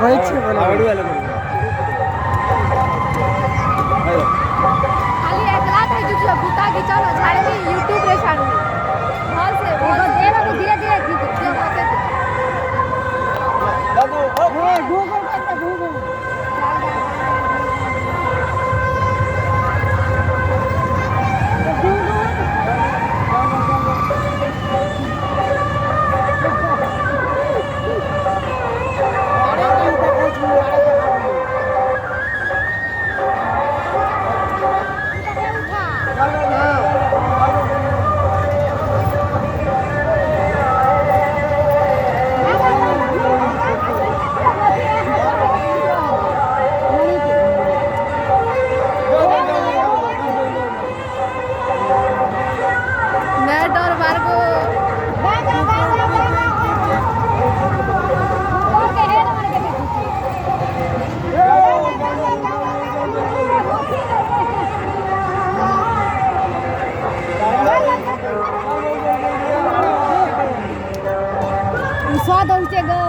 भाई छे बोला खाली एकला था जो भूता की चलो झाड़ में YouTube रे छाड़ू हां से वो देवा को धीरे धीरे खींच दिया मौके पे दादू ओ गूगल करता गूगल स्वाद उनके गए